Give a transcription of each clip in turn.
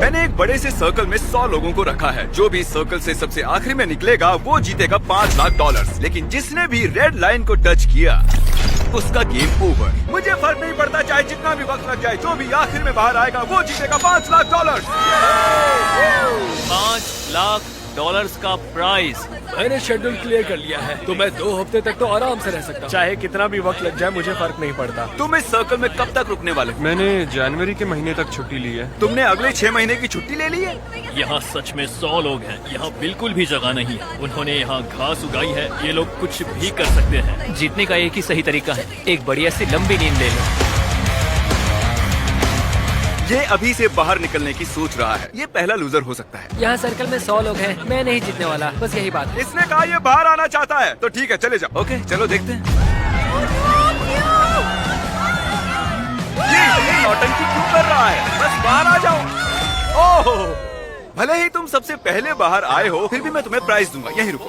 मैंने एक बड़े से सर्कल में 100 लोगों को रखा है। जो भी सर्कल से सबसे आखिरी में निकलेगा वो जीतेगा $5 लाख। लेकिन जिसने भी रेड लाइन को टच किया उसका गेम ओवर। मुझे फर्क नहीं पड़ता चाहे जितना भी वक्त लग जाए, जो भी आखिर में बाहर आएगा वो जीतेगा $5 लाख। $5 लाख का प्राइज। मैंने शेड्यूल क्लियर कर लिया है, तो मैं 2 हफ्ते तक तो आराम से रह सकता हूँ। चाहे कितना भी वक्त लग जाए मुझे फर्क नहीं पड़ता। तुम इस सर्कल में कब तक रुकने वाले हो? मैंने जनवरी के महीने तक छुट्टी ली है। तुमने अगले 6 महीने की छुट्टी ले ली है? यहाँ सच में 100 लोग हैं। यहाँ बिल्कुल भी जगह नहीं है। उन्होंने यहाँ घास उगाई है। ये लोग कुछ भी कर सकते हैं। जीतने का एक ही सही तरीका है, एक बढ़िया सी लंबी नींद ले लो। ये अभी से बाहर निकलने की सोच रहा है। ये पहला लूजर हो सकता है। यहाँ सर्कल में 100 लोग हैं, मैं नहीं जीतने वाला, बस यही बात है। इसने कहा ये बाहर आना चाहता है, तो ठीक है चले जाओ। ओके चलो देखते हैं। ये नौटंकी क्यों कर रहा है? बस बाहर आ जाओ। ओह, भले ही तुम सबसे पहले बाहर आए हो, फिर भी मैं तुम्हें प्राइज दूंगा। यहीं रुको।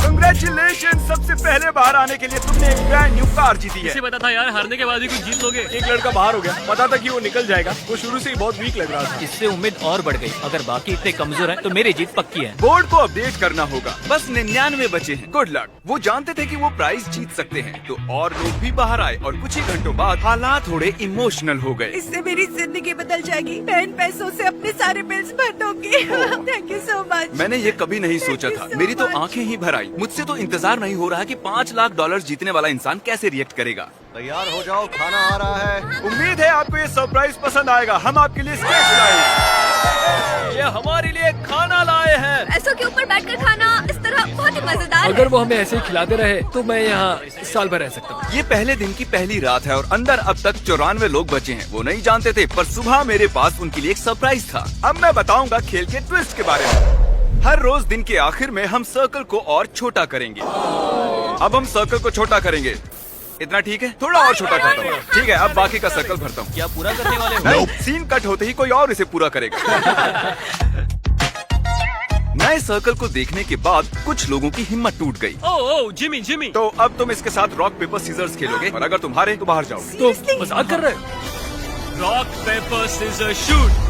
कंग्रेचुलेशन, सबसे पहले बाहर आने के लिए तुमने एक ब्रांड न्यू कार जीती है। किसे पता था यार, हारने के बाद ही कुछ जीत लोगे। एक लड़का बाहर हो गया, पता था कि वो निकल जाएगा। वो शुरू से ही बहुत वीक लग रहा था। इससे उम्मीद और बढ़ गई। अगर बाकी इतने कमजोर हैं, तो मेरी जीत पक्की है। बोर्ड को अपडेट करना होगा। बस 99 बचे हैं। Good luck. वो जानते थे कि वो प्राइज जीत सकते हैं, तो और लोग भी बाहर आए और कुछ ही घंटों बाद हालात थोड़े इमोशनल हो गए। इससे मेरी जिंदगी बदल जाएगी। मैं इन पैसों से अपने सारे बिल्स भर दूंगी। Thank you so much. मैंने ये कभी नहीं सोचा था। मेरी तो आंखें ही भर आई। मुझसे तो इंतजार नहीं हो रहा कि $5 लाख जीतने वाला इंसान कैसे रिएक्ट करेगा। तैयार हो जाओ, खाना आ रहा है। उम्मीद है आपको ये सरप्राइज पसंद आएगा। हम आपके लिए स्पेशल लाए। ये हमारे लिए खाना लाए हैं। पैसों के ऊपर बैठकर खाना इस तरह बहुत ही मजेदार है। अगर वो हमें ऐसे ही खिलाते रहे तो मैं यहाँ साल भर रह सकता हूँ। ये पहले दिन की पहली रात है और अंदर अब तक 94 लोग बचे हैं। वो नहीं जानते थे, पर सुबह मेरे पास उनके लिए एक सरप्राइज था। अब मैं बताऊंगा खेल के ट्विस्ट के बारे में। हर रोज दिन के आखिर में हम सर्कल को और छोटा करेंगे। अब हम सर्कल को छोटा करेंगे। इतना ठीक है? थोड़ा और छोटा करता हूँ। ठीक है, अब बाकी का सर्कल भरता हूँ। क्या पूरा करने वाले हो? नहीं, सीन कट होते ही कोई और इसे पूरा करेगा। नए सर्कल को देखने के बाद कुछ लोगों की हिम्मत टूट गई। ओह जिमी। तो अब तुम इसके साथ रॉक पेपर सीजर्स खेलोगे और अगर तुम हारे तो बाहर जाओगे। तो मजाक कर रहे हैं? Rock paper scissor shoot.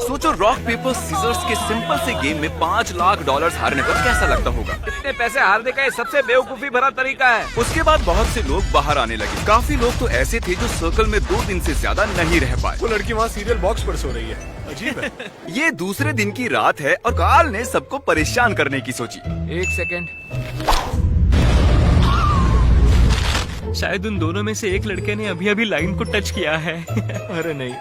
सोचो, रॉक पेपर सीजर्स के सिंपल से गेम में $5 लाख हारने पर कैसा लगता होगा। इतने पैसे हारने का ये सबसे बेवकूफी भरा तरीका है। उसके बाद बहुत से लोग बाहर आने लगे। काफी लोग तो ऐसे थे जो सर्कल में 2 दिन से ज्यादा नहीं रह पाए। वो लड़की वहाँ सीरियल बॉक्स पर सो रही है। अजीब है। ये दूसरे दिन की रात है और कार्ल ने सबको परेशान करने की सोची। 1 सेकेंड। शायद उन दोनों में से एक लड़के ने अभी लाइन को टच किया है। अरे नहीं।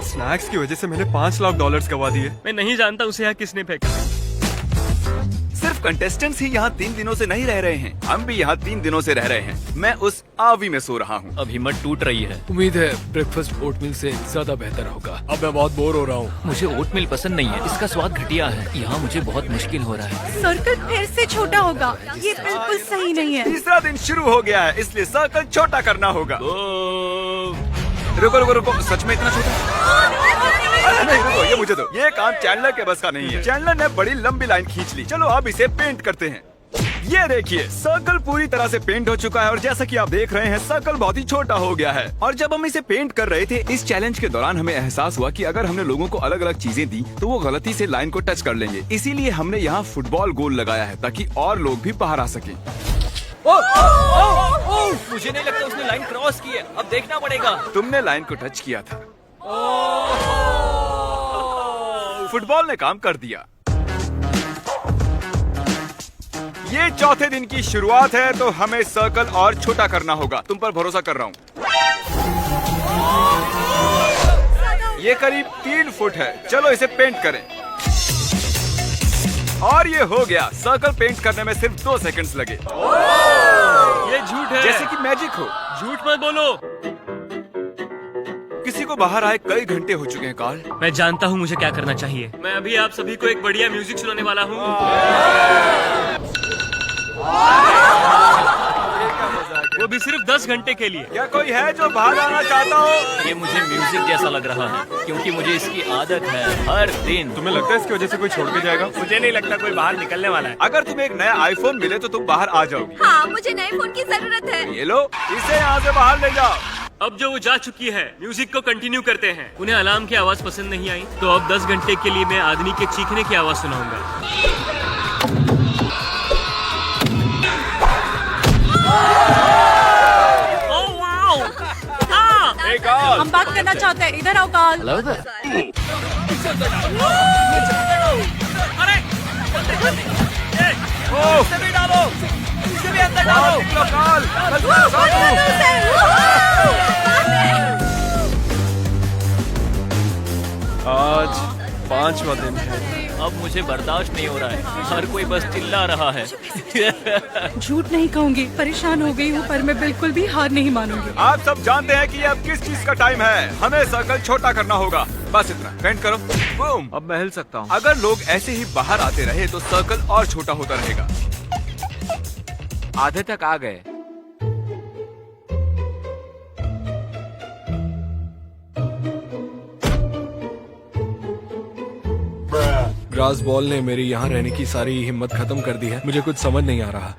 स्नैक्स की वजह से मैंने $5 लाख गवा दिए। मैं नहीं जानता उसे यहाँ किसने फेंका। सिर्फ कंटेस्टेंट्स ही यहाँ 3 दिनों से नहीं रह रहे हैं। हम भी यहाँ 3 दिनों से रह रहे हैं। मैं उस आवी में सो रहा हूँ। अब हिम्मत टूट रही है। उम्मीद है ब्रेकफास्ट ओटमील से ज्यादा बेहतर होगा। अब मैं बहुत बोर हो रहा हूँ। मुझे ओटमील पसंद नहीं है। इसका स्वाद घटिया है। यहाँ मुझे बहुत मुश्किल हो रहा है। सर्कल फिर से छोटा होगा। ये बिल्कुल सही नहीं है। तीसरा दिन शुरू हो गया है, इसलिए सर्कल छोटा करना होगा। रुको, सच में इतना छोटा? अरे नहीं, रुको, ये मुझे दो। ये काम चैंडलर के बस का नहीं है। चैंडलर ने बड़ी लंबी लाइन खींच ली। चलो अब इसे पेंट करते हैं। ये देखिए, सर्कल पूरी तरह से पेंट हो चुका है और जैसा कि आप देख रहे हैं, सर्कल बहुत ही छोटा हो गया है। और जब हम इसे पेंट कर रहे थे, इस चैलेंज के दौरान हमें एहसास हुआ कि अगर हमने लोगों को अलग अलग चीजें दी तो वो गलती से लाइन को टच कर लेंगे। इसीलिए हमने यहाँ फुटबॉल गोल लगाया है ताकि और लोग भी बाहर आ सकें। मुझे नहीं लगता उसने लाइन क्रॉस की है। अब देखना पड़ेगा। तुमने लाइन को टच किया था। फुटबॉल ने काम कर दिया। ये चौथे दिन की शुरुआत है, तो हमें सर्कल और छोटा करना होगा। तुम पर भरोसा कर रहा हूँ। ये करीब 3 फुट है। चलो इसे पेंट करें। और ये हो गया। सर्कल पेंट करने में सिर्फ 2 सेकंड्स लगे। ये झूठ है। जैसे कि मैजिक हो। झूठ मत बोलो। किसी को बाहर आए कई घंटे हो चुके हैं कार्ल। मैं जानता हूँ मुझे क्या करना चाहिए। मैं अभी आप सभी को एक बढ़िया म्यूजिक सुनाने वाला हूँ। वो भी सिर्फ 10 घंटे के लिए। क्या कोई है जो बाहर आना चाहता हो? ये मुझे म्यूजिक जैसा लग रहा है, क्योंकि मुझे इसकी आदत है हर दिन। तुम्हें लगता है इसकी वजह से कोई छोड़ के जाएगा? मुझे नहीं लगता कोई बाहर निकलने वाला है। अगर तुम्हें एक नया आईफोन मिले तो तुम बाहर आ जाओगी। हाँ, मुझे नए फोन की जरूरत है। ये लो, इसे यहाँ से बाहर ले जाओ। अब जो वो जा चुकी है, म्यूजिक को कंटिन्यू करते हैं। उन्हें अलार्म की आवाज पसंद नहीं आई, तो अब 10 घंटे के लिए मैं आदमी के चीखने की आवाज सुनाऊंगा। Oh wow! हम बात करना चाहते हैं, इधर आओ काल। आज 5वां दिन है। अब मुझे बर्दाश्त नहीं हो रहा है, हर कोई बस चिल्ला रहा है। झूठ नहीं कहूंगी, परेशान हो गई हूँ, पर मैं बिल्कुल भी हार नहीं मानूंगी। आप सब जानते हैं कि ये अब किस चीज का टाइम है। हमें सर्कल छोटा करना होगा, बस इतना। पेंट करो। बूम। अब मैं हिल सकता हूँ। अगर लोग ऐसे ही बाहर आते रहे तो सर्कल और छोटा होता रहेगा। आधे तक आ गए। ग्रास बॉल ने मेरी यहाँ रहने की सारी हिम्मत खत्म कर दी है। मुझे कुछ समझ नहीं आ रहा।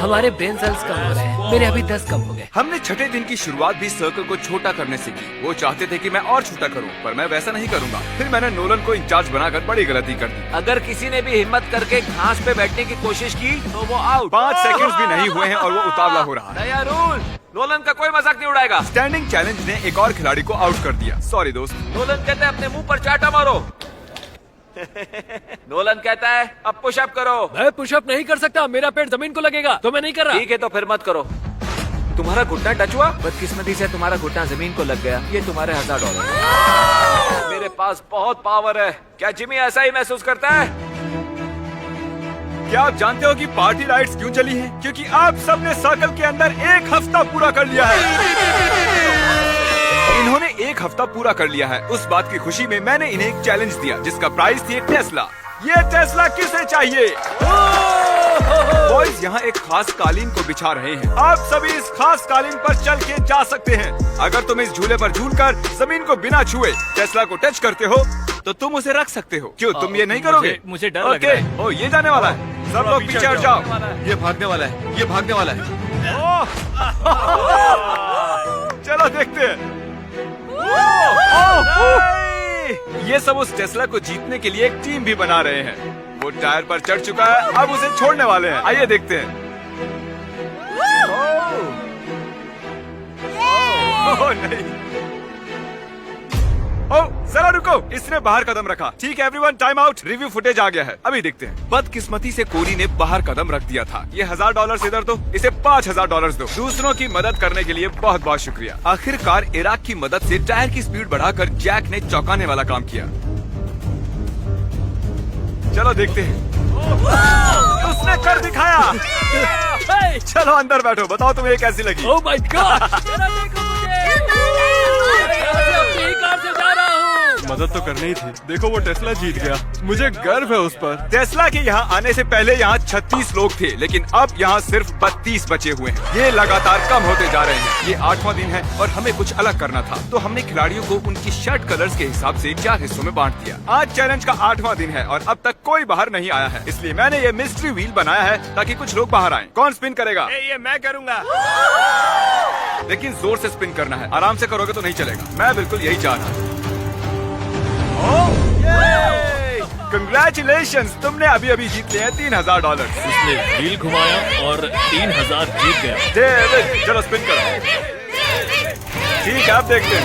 हमारे ब्रेन सेल्स कम हो रहे हैं। मेरे अभी 10 कम हो गए। हमने छठे दिन की शुरुआत भी सर्कल को छोटा करने से की। वो चाहते थे कि मैं और छोटा करूं, पर मैं वैसा नहीं करूंगा। फिर मैंने नोलन को इंचार्ज बनाकर बड़ी गलती कर दी। अगर किसी ने भी हिम्मत करके घास पे बैठने की कोशिश की तो वो आउट। 5 सेकंड्स भी नहीं हुए हैं और वो उतावला हो रहा है। नया रूल, नोलन का कोई मजाक नहीं उड़ाएगा। स्टैंडिंग चैलेंज ने एक और खिलाड़ी को आउट कर दिया। सॉरी दोस्त। नोलन कहता है अपने मुंह पर चाटा मारो। नोलन कहता है अब पुशअप करो। मैं पुशअप नहीं कर सकता, मेरा पेट जमीन को लगेगा, तो मैं नहीं कर रहा। ठीक है तो फिर मत करो। तुम्हारा घुटना टच हुआ? बदकिस्मती से तुम्हारा घुटना जमीन को लग गया। ये तुम्हारे $1000। मेरे पास बहुत पावर है। क्या जिमी ऐसा ही महसूस करता है? क्या आप जानते हो कि पार्टी लाइट्स क्यों जली हैं? क्योंकि आप सबने सर्कल के अंदर 1 हफ्ता पूरा कर लिया है। इन्होंने 1 हफ्ता पूरा कर लिया है। उस बात की खुशी में मैंने इन्हें एक चैलेंज दिया जिसका प्राइस थी एक टेस्ला। ये टेस्ला किसे चाहिए? बॉयज यहाँ एक खास कालीन को बिछा रहे हैं। आप सभी इस खास कालीन पर चल के जा सकते हैं। अगर तुम इस झूले पर झूलकर जमीन को बिना छुए टेस्ला को टच करते हो तो तुम उसे रख सकते हो। क्यों तुम ये नहीं करोगे? मुझे डर लग रहा है। ओ ये जाने वाला है। सब लोग पीछे हट जाओ। ये भागने वाला है, ये भागने वाला है। चलो देखते हैं। ये सब उस टेस्ला को जीतने के लिए एक टीम भी बना रहे हैं। वो टायर पर चढ़ चुका है, अब उसे छोड़ने वाले हैं। आइए देखते हैं। ओह नहीं। ओह जरा रुको, इसने बाहर कदम रखा। ठीक है everyone, time out. Review footage आ गया है, अभी देखते हैं। बदकिस्मती से कोरी ने बाहर कदम रख दिया था। ये $1000 इधर दो, इसे $5000 दो। दूसरों की मदद करने के लिए बहुत बहुत शुक्रिया। आखिरकार इराक की मदद से टायर की स्पीड बढ़ाकर जैक ने चौंकाने वाला काम किया। चलो देखते हैं। उसने कर दिखाया। चलो अंदर बैठो, बताओ तुम्हें कैसी लगी? Oh my God! मदद तो करनी ही थी। देखो वो टेस्ला जीत गया, मुझे गर्व है उस पर। टेस्ला के यहाँ आने से पहले यहाँ 36 लोग थे, लेकिन अब यहाँ सिर्फ 32 बचे हुए हैं। ये लगातार कम होते जा रहे हैं। ये 8वां दिन है और हमें कुछ अलग करना था, तो हमने खिलाड़ियों को उनकी शर्ट कलर्स के हिसाब से 4 हिस्सों में बांट दिया। आज चैलेंज का 8वां दिन है और अब तक कोई बाहर नहीं आया है, इसलिए मैंने ये मिस्ट्री व्हील बनाया है ताकि कुछ लोग बाहर आए। कौन स्पिन करेगा? ये मैं करूँगा। लेकिन जोर से स्पिन करना है, आराम से करोगे तो नहीं चलेगा। मैं बिल्कुल यही चाह रहा हूँ। कंग्रेचुलेशंस, तुमने अभी अभी जीत लिया है $3000। उसने व्हील घुमाया और 3000 जीत गया। डेविड चलो स्पिन करो। ठीक है आप देखते हैं।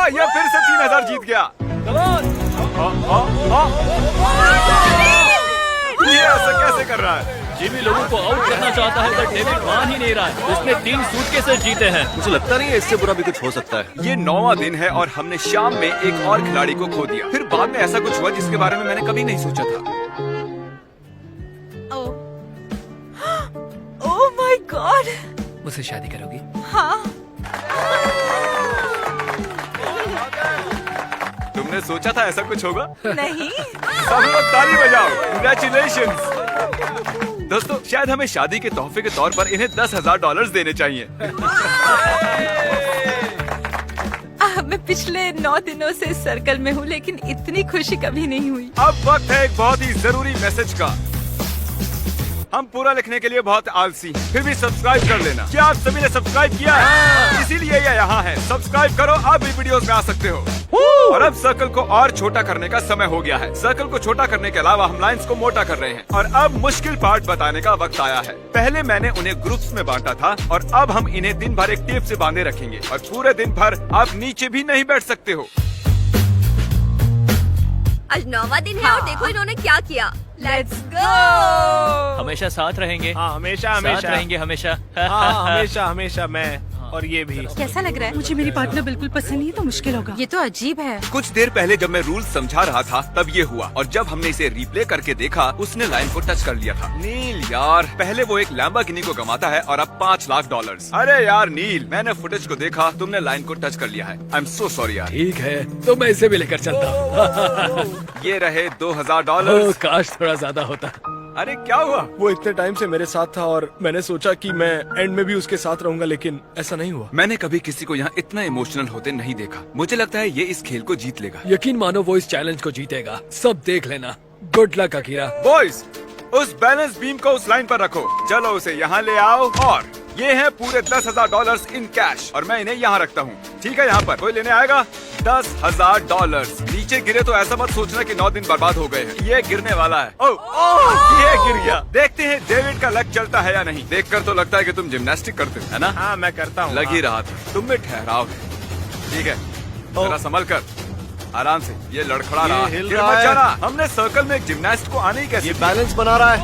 ये फिर से 3000 जीत गया। ये ऐसा कैसे कर रहा है? जिमी लोगों को आउट करना चाहता है पर डेविड मान ही नहीं रहा है। उसने 3 सूटकेसेस जीते हैं। मुझे लगता नहीं है इससे बुरा भी कुछ हो सकता है। ये 9वां दिन है और हमने शाम में एक और खिलाड़ी को खो दिया। फिर बाद में ऐसा कुछ हुआ जिसके बारे में मैंने कभी नहीं सोचा था। Oh my God! मुझसे शादी करोगी? हाँ। तुमने सोचा था ऐसा कुछ होगा? नहीं। सब लोग ताली बजाओ। Congratulations! दोस्तों शायद हमें शादी के तोहफे के तौर पर इन्हें $10,000 देने चाहिए। मैं पिछले 9 दिनों से सर्कल में हूँ, लेकिन इतनी खुशी कभी नहीं हुई। अब वक्त है एक बहुत ही जरूरी मैसेज का। हम पूरा लिखने के लिए बहुत आलसी, फिर भी सब्सक्राइब कर लेना। क्या आप सभी ने सब्सक्राइब किया है? इसीलिए ये यहाँ है। सब्सक्राइब करो, आप भी वीडियोस में आ सकते हो। और अब सर्कल को और छोटा करने का समय हो गया है। सर्कल को छोटा करने के अलावा हम लाइंस को मोटा कर रहे हैं। और अब मुश्किल पार्ट बताने का वक्त आया है। पहले मैंने उन्हें ग्रुप्स में बांटा था और अब हम इन्हें दिन भर एक टेप से बांधे रखेंगे और पूरे दिन भर आप नीचे भी नहीं बैठ सकते हो। आज 9वां दिन है और देखो इन्होंने क्या किया। Let's go. हमेशा साथ रहेंगे। हाँ हमेशा साथ हमेशा रहेंगे हमेशा। हाँ हमेशा हमेशा मैं और ये भी। कैसा लग रहा है? मुझे मेरी पार्टनर बिल्कुल पसंद नहीं है तो मुश्किल होगा। ये तो अजीब है। कुछ देर पहले जब मैं रूल समझा रहा था तब ये हुआ और जब हमने इसे रिप्ले करके देखा उसने लाइन को टच कर लिया था। नील यार, पहले वो एक लैम्बोर्गिनी को गंवाता है और अब $5 लाख। अरे यार नील, मैंने फुटेज को देखा, तुमने लाइन को टच कर लिया है। आई एम सो सॉरी यार। ठीक है, तो मैं इसे भी लेकर चलता हूँ। ये रहे $2000। काश थोड़ा ज्यादा होता। अरे क्या हुआ? वो इतने टाइम से मेरे साथ था और मैंने सोचा कि मैं एंड में भी उसके साथ रहूंगा, लेकिन ऐसा नहीं हुआ। मैंने कभी किसी को यहाँ इतना इमोशनल होते नहीं देखा। मुझे लगता है ये इस खेल को जीत लेगा। यकीन मानो वो इस चैलेंज को जीतेगा। सब देख लेना। Good luck Akira. बॉयज, उस बैलेंस बीम को उस लाइन पर रखो। चलो उसे यहाँ ले आओ और ये है पूरे $10,000 इन कैश और मैं इन्हें यहाँ रखता हूँ। ठीक है, यहाँ पर कोई लेने आएगा? $10,000 नीचे गिरे तो ऐसा मत सोचना कि 9 दिन बर्बाद हो गए हैं। ये गिरने वाला है। ओह, ये गिर गया। देखते हैं डेविड का लक चलता है या नहीं। देखकर तो लगता है कि तुम जिम्नास्टिक करते हो, है ना? हाँ मैं करता हूँ। लग ही रहा था। तुम में ठहराव है। ठीक है, जरा संभल कर, आराम से। ये लड़खड़ा रहा है। हिल गिर रहा मत है। जाना। हमने सर्कल में एक जिम्नास्ट को आने ही कैसे ये बैलेंस बना रहा है।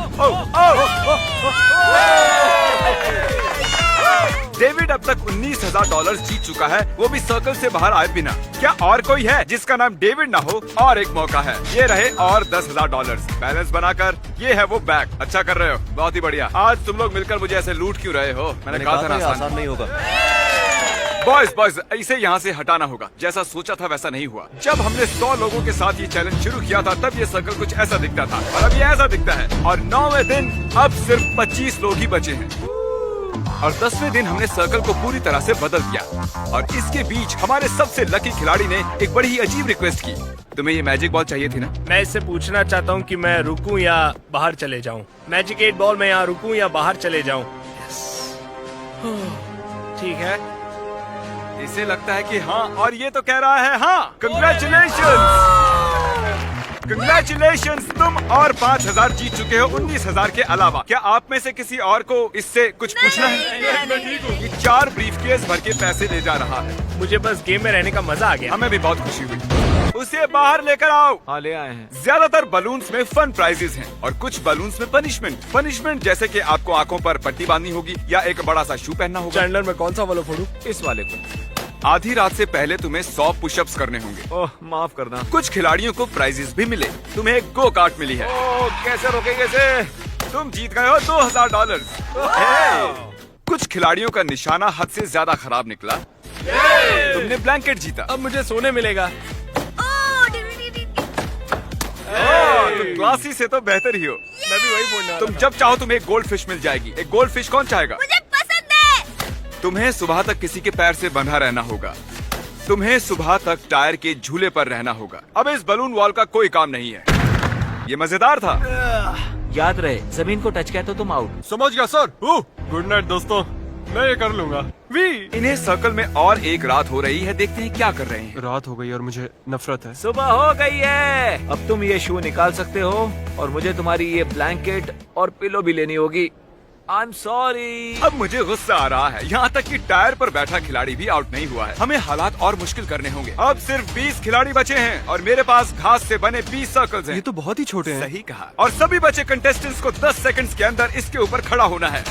डेविड अब तक $19,000 जीत चुका है, वो भी सर्कल से बाहर आए बिना। क्या और कोई है जिसका नाम डेविड ना हो? और एक मौका है। ये रहे और $10,000 बैलेंस बनाकर। ये है वो बैग। अच्छा कर रहे हो, बहुत ही बढ़िया। आज तुम लोग मिलकर मुझे ऐसे लूट क्यों रहे हो? मैंने कहा था ना आसान नहीं होगा। बॉयज, इसे यहाँ से हटाना होगा। जैसा सोचा था वैसा नहीं हुआ। जब हमने 100 लोगों के साथ ये चैलेंज शुरू किया था तब ये सर्कल कुछ ऐसा दिखता था और अब ये ऐसा दिखता है। और 9वें दिन अब सिर्फ 25 लोग ही बचे हैं और 10वें दिन हमने सर्कल को पूरी तरह से बदल दिया। और इसके बीच हमारे सबसे लकी खिलाड़ी ने एक बड़ी ही अजीब रिक्वेस्ट की। तुम्हें ये मैजिक बॉल चाहिए थी ना? मैं इससे पूछना चाहता हूँ कि मैं रुकूं या बाहर चले जाऊँ। मैजिक 8 बॉल में यहाँ रुकूं या बाहर चले जाऊँ? ठीक है। इसे लगता है कि हाँ और ये तो कह रहा है हाँ। कंग्रेचुलेशंस, कंग्रेचुलेशंस, तुम और 5,000 जीत चुके हो 19,000 के अलावा। क्या आप में से किसी और को इससे कुछ पूछना है? ये 4 ब्रीफकेस भर के पैसे ले जा रहा है। मुझे बस गेम में रहने का मजा आ गया। हमें भी बहुत खुशी हुई। उसे बाहर लेकर आओ। हाँ ले आए हैं। ज्यादातर बलून्स में फन प्राइजेस हैं और कुछ बलून्स में पनिशमेंट। पनिशमेंट जैसे कि आपको आंखों पर पट्टी बांधनी होगी या एक बड़ा सा शू पहनना होगा। चैंडलर में कौन सा वाला फोड़ू? इस वाले को। आधी रात से पहले तुम्हें 100 पुशअप्स करने होंगे। ओह माफ करना। कुछ खिलाड़ियों को प्राइजेस भी मिले। तुम्हें एक गो कार्ट मिली है। कैसे रोकेंगे इसे? तुम जीत गए हो $2,000। कुछ खिलाड़ियों का निशाना हद से ज्यादा खराब निकला। तुमने ब्लैंकेट जीता। अब मुझे सोने मिलेगा। तुम क्लासी से तो बेहतर ही हो। मैं भी वही बोलने वाला तुम था। जब चाहो तुम्हें एक गोल्ड फिश मिल जाएगी। एक गोल्ड फिश कौन चाहेगा? मुझे पसंद है। तुम्हें सुबह तक किसी के पैर से बंधा रहना होगा। तुम्हें सुबह तक टायर के झूले पर रहना होगा। अब इस बलून वॉल का कोई काम नहीं है। ये मजेदार था। याद रहे, जमीन को टच किया तो तुम आउट। समझ गया सर। गुड नाइट दोस्तों, मैं ये कर लूंगा। इन्हें सर्कल में और एक रात हो रही है। देखते हैं क्या कर रहे हैं। रात हो गई और मुझे नफरत है। सुबह हो गई है। अब तुम ये शू निकाल सकते हो और मुझे तुम्हारी ये ब्लैंकेट और पिलो भी लेनी होगी। I am sorry. अब मुझे गुस्सा आ रहा है। यहाँ तक कि टायर पर बैठा खिलाड़ी भी आउट नहीं हुआ है। हमें हालात और मुश्किल करने होंगे। अब सिर्फ 20 खिलाड़ी बचे हैं और मेरे पास घास से बने 20 सर्कल्स हैं। ये तो बहुत ही छोटे हैं। सही कहा। और सभी बचे कंटेस्टेंट्स को 10 सेकंड्स के अंदर इसके ऊपर खड़ा होना है।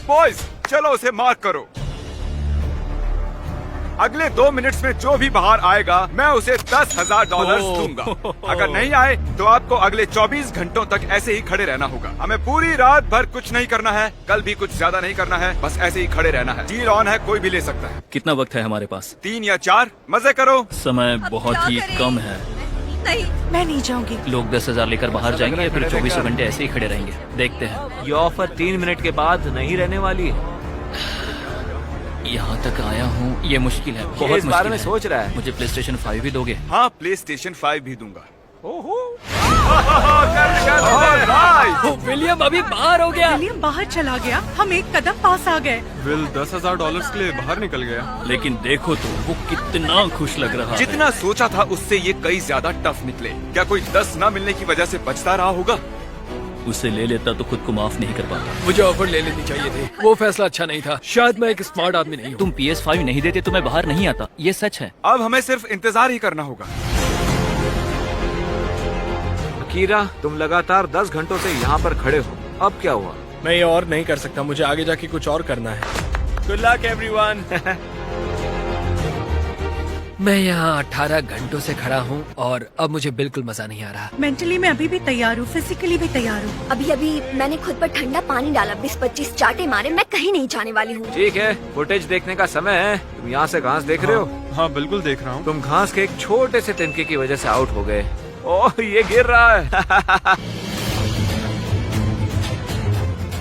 बॉयज, चलो उसे मार्क करो। अगले 2 मिनट्स में जो भी बाहर आएगा मैं उसे $10,000 दूंगा। अगर नहीं आए तो आपको अगले 24 घंटों तक ऐसे ही खड़े रहना होगा। हमें पूरी रात भर कुछ नहीं करना है। कल भी कुछ ज्यादा नहीं करना है। बस ऐसे ही खड़े रहना है। डील ऑन है, कोई भी ले सकता है। कितना वक्त है हमारे पास? 3 या 4। मजे करो। समय अब बहुत क्या ही करें? कम है। नहीं, मैं नहीं जाऊंगी। लोग 10,000 लेकर बाहर जाएंगे या फिर 24 घंटे ऐसे ही खड़े रहेंगे। देखते हैं। ये ऑफर 3 मिनट के बाद नहीं रहने वाली है। यहाँ तक आया हूँ, ये मुश्किल है, बहुत इस बारे मुश्किल में है। सोच रहा है। मुझे PlayStation 5 भी दोगे? हाँ, PlayStation 5 भी दूंगा। ओ, विलियम अभी बाहर हो गया। विलियम बाहर चला गया, हम एक कदम पास आ गए। विल $10,000 के लिए बाहर निकल गया। लेकिन देखो तो वो कितना खुश लग रहा है। जितना सोचा था उससे ये कई ज्यादा टफ निकले। क्या कोई 10 न मिलने की वजह से बचता रहा होगा? उसे ले लेता तो खुद को माफ नहीं कर पाता। मुझे ऑफर ले लेनी चाहिए थी। वो फैसला अच्छा नहीं था। शायद मैं एक स्मार्ट आदमी नहीं हूँ। तुम PS5 नहीं देते तो मैं बाहर नहीं आता, ये सच है। अब हमें सिर्फ इंतजार ही करना होगा। कीरा, तुम लगातार 10 घंटों से यहाँ पर खड़े हो, अब क्या हुआ? मैं ये और नहीं कर सकता, मुझे आगे जाके कुछ और करना है। Good luck everyone. मैं यहाँ 18 घंटों से खड़ा हूँ और अब मुझे बिल्कुल मजा नहीं आ रहा। मेंटली मैं अभी भी तैयार हूँ, फिजिकली भी तैयार हूँ। अभी अभी मैंने खुद पर ठंडा पानी डाला, 20-25 चाटे मारे, मैं कहीं नहीं जाने वाली हूँ। ठीक है, फुटेज देखने का समय है। तुम यहाँ से घास देख रहे हो? हाँ बिल्कुल देख रहा हूँ। तुम घास के एक छोटे से तिनके की वजह से आउट हो गए। ओह, ये गिर रहा है।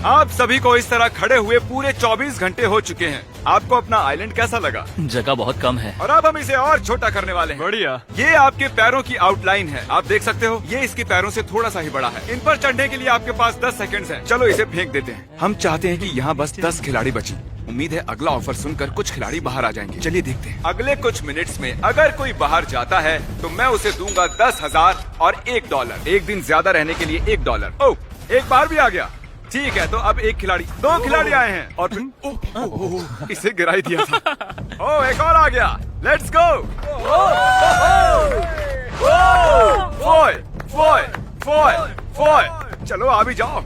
आप सभी को इस तरह खड़े हुए पूरे 24 घंटे हो चुके हैं। आपको अपना आइलैंड कैसा लगा? जगह बहुत कम है। और अब हम इसे और छोटा करने वाले हैं। बढ़िया। ये आपके पैरों की आउटलाइन है, आप देख सकते हो। ये इसके पैरों से थोड़ा सा ही बड़ा है। इन पर चढ़ने के लिए आपके पास 10 सेकंड्स हैं। चलो इसे फेंक देते हैं। हम चाहते हैं कि यहाँ बस 10 खिलाड़ी बची। उम्मीद है अगला ऑफर सुनकर कुछ खिलाड़ी बाहर आ जाएंगे। चलिए देखते हैं। अगले कुछ मिनट्स में अगर कोई बाहर जाता है तो मैं उसे दूंगा 10,000 और $1। एक दिन ज्यादा रहने के लिए $1। ओह, एक बार भी आ गया। ठीक है, तो अब एक खिलाड़ी, 2 खिलाड़ी आए हैं और फिर इसे गिराई दिया था। ओह, एक और आ गया। Let's go. फॉय। चलो आ भी जाओ।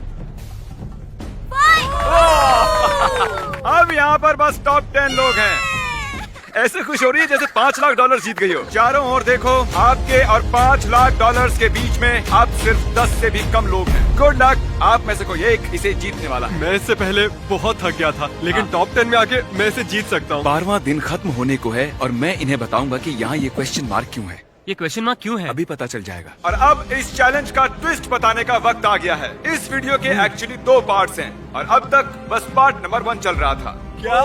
अब यहाँ पर बस टॉप 10 लोग हैं। ऐसे खुश हो रही है जैसे $5 लाख जीत गई हो। चारों ओर देखो, आपके और $5 लाख के बीच में आप सिर्फ 10 से भी कम लोग हैं। गुड लक, आप में से कोई एक इसे जीतने वाला है। मैं इससे पहले बहुत थक गया था, लेकिन टॉप 10 में आके मैं इसे जीत सकता हूँ। 12वां दिन खत्म होने को है और मैं इन्हें बताऊंगा कि यहाँ ये क्वेश्चन मार्क क्यों है। ये क्वेश्चन मार्क क्यों है? अभी पता चल जाएगा। और अब इस चैलेंज का ट्विस्ट बताने का वक्त आ गया है। इस वीडियो के एक्चुअली 2 पार्ट्स हैं और अब तक बस पार्ट नंबर 1 चल रहा था। क्या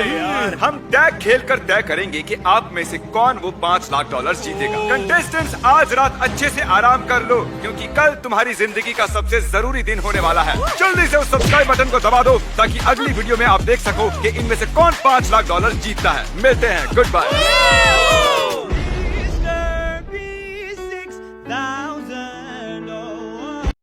यार? हम टैग खेल कर तय करेंगे कि आप में से कौन वो $5 लाख जीतेगा। कंटेस्टेंट्स, आज रात अच्छे से आराम कर लो क्योंकि कल तुम्हारी जिंदगी का सबसे जरूरी दिन होने वाला है। जल्दी से उस सब्सक्राइब बटन को दबा दो ताकि अगली वीडियो में आप देख सको कि इनमें से कौन $5 लाख जीतता है। मिलते हैं, गुड बाय।